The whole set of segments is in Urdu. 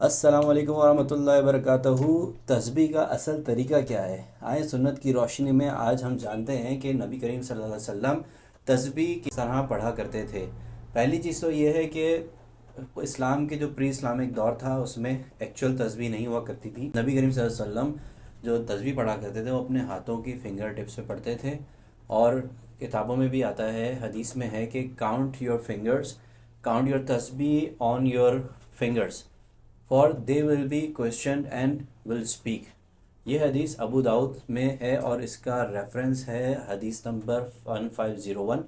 السلام علیکم ورحمۃ اللہ وبرکاتہ۔ تسبیح کا اصل طریقہ کیا ہے؟ آئے سنت کی روشنی میں آج ہم جانتے ہیں کہ نبی کریم صلی اللہ علیہ وسلم تسبیح کس طرح پڑھا کرتے تھے۔ پہلی چیز تو یہ ہے کہ اسلام کے جو پری اسلامک دور تھا اس میں ایکچوئل تسبیح نہیں ہوا کرتی تھی۔ نبی کریم صلی اللہ علیہ وسلم جو تسبیح پڑھا کرتے تھے وہ اپنے ہاتھوں کی فنگر ٹپس پہ پڑھتے تھے، اور کتابوں میں بھی آتا ہے، حدیث میں ہے کہ count your fingers, count your تسبیح on your fingers for they will be questioned and will speak. یہ حدیث ابو داؤد میں ہے اور اس کا ریفرنس ہے حدیث نمبر 1501،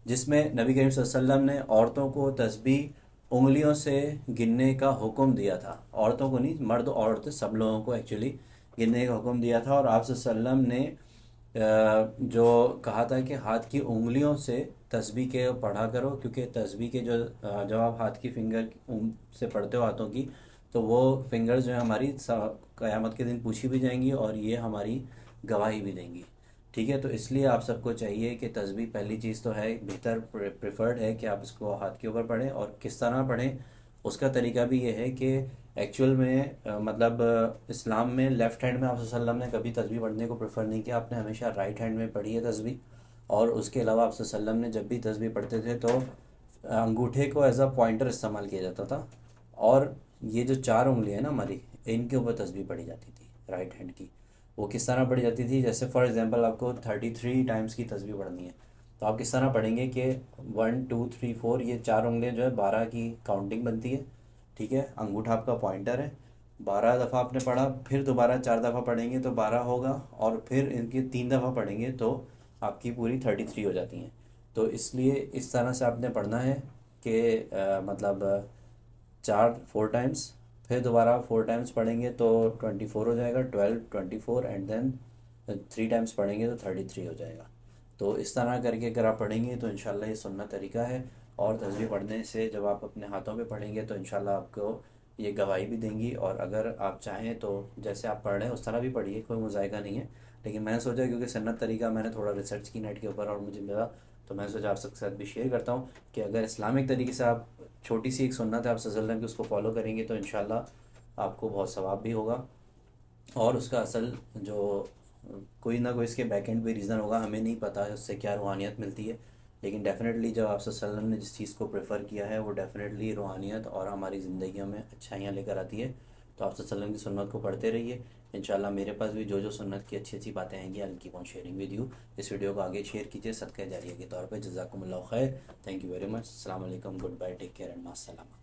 جس میں نبی کریم صلی اللہ علیہ وسلم نے عورتوں کو تسبیح انگلیوں سے گننے کا حکم دیا تھا۔ عورتوں کو نہیں، مرد عورت سب لوگوں کو ایکچولی گننے کا حکم دیا تھا، اور آپ صلی اللہ علیہ وسلم نے جو کہا تھا کہ ہاتھ کی انگلیوں سے تسبیح کے پڑھا کرو، کیونکہ تسبیح کے جب آپ ہاتھ کی فنگر سے پڑھتے ہو ہاتھوں کی، تو وہ فنگرز جو ہیں ہماری قیامت کے دن پوچھی بھی جائیں گی اور یہ ہماری گواہی بھی دیں گی، ٹھیک ہے؟ تو اس لیے آپ سب کو چاہیے کہ تسبیح پہلی چیز تو ہے، بہتر پریفرڈ ہے کہ آپ اس کو ہاتھ کے اوپر پڑھیں، اور کس طرح پڑھیں اس کا طریقہ بھی یہ ہے کہ ایکچول میں مطلب اسلام میں لیفٹ ہینڈ میں آپ صلی اللہ علیہ وسلم نے کبھی تسبیح پڑھنے کو پریفر نہیں کیا، آپ نے ہمیشہ رائٹ ہینڈ میں پڑھی ہے تسبیح۔ اور اس کے علاوہ آپ صلی اللہ علیہ وسلم نے جب بھی تسبیح پڑھتے تھے تو انگوٹھے کو ایز اے پوائنٹر استعمال کیا جاتا تھا، اور یہ جو چار انگلیاں ہیں نا ہماری، ان کے اوپر تسبیح پڑھی جاتی تھی رائٹ ہینڈ کی۔ وہ کس طرح پڑھی جاتی تھی؟ جیسے فار ایگزامپل آپ کو 33 ٹائمز کی تسبیح پڑھنی ہے، تو آپ کس طرح پڑھیں گے کہ 1 2 3 4، یہ چار انگلیاں جو ہے 12 کی کاؤنٹنگ بنتی ہے، ٹھیک ہے؟ انگوٹھا آپ کا پوائنٹر ہے، 12 دفعہ آپ نے پڑھا، پھر دوبارہ 4 دفعہ پڑھیں گے تو 12 ہوگا، اور پھر ان کی 3 دفعہ پڑھیں گے تو آپ کی پوری 33 ہو جاتی ہیں۔ تو اس لیے اس طرح سے آپ نے پڑھنا ہے کہ مطلب 4 ٹائمز، پھر دوبارہ 4 ٹائمز پڑھیں گے تو 24 ہو جائے گا، 12 24، اینڈ دین 3 ٹائمز پڑھیں گے تو 33 ہو جائے گا۔ تو اس طرح کر کے اگر آپ پڑھیں گے تو انشاءاللہ یہ سنت طریقہ ہے، اور تسبیح پڑھنے سے جب آپ اپنے ہاتھوں پہ پڑھیں گے تو انشاءاللہ آپ کو یہ گواہی بھی دیں گی، اور اگر آپ چاہیں تو جیسے آپ پڑھ رہے ہیں اس طرح بھی پڑھیے، کوئی مذائقہ نہیں ہے، لیکن میں نے سوچا کیونکہ سنت طریقہ میں نے تھوڑا ریسرچ کی نیٹ کے اوپر اور مجھے ملا، تو میں نے سوچا آپ سب کے ساتھ بھی شیئر کرتا ہوں کہ اگر اسلامک طریقے سے آپ چھوٹی سی ایک سنت ہے آپ صلی اللہ علیہ وسلم کی، اس کو فالو کریں گے تو انشاءاللہ آپ کو بہت ثواب بھی ہوگا، اور اس کا اصل جو کوئی نہ کوئی اس کے بیک اینڈ پہ ریزن ہوگا، ہمیں نہیں پتہ ہے اس سے کیا روحانیت ملتی ہے، لیکن ڈیفینیٹلی جب آپ صلی اللہ علیہ وسلم نے جس چیز کو پریفر کیا ہے وہ ڈیفینیٹلی روحانیت اور ہماری زندگیوں میں اچھائیاں لے کر آتی ہے۔ تو آپ صلی اللہ علیہ وسلم کی سنت کو پڑھتے رہیے، انشاءاللہ میرے پاس بھی جو سنت کی اچھی اچھی باتیں آئیں گی I'll keep on sharing with you۔ اس ویڈیو کو آگے شیئر کیجیے صدقہ جاریہ کے طور پہ۔ جزاکم اللہ خیر، تھینک یو ویری مچ، السلام علیکم، good by, take care and مع السلامہ۔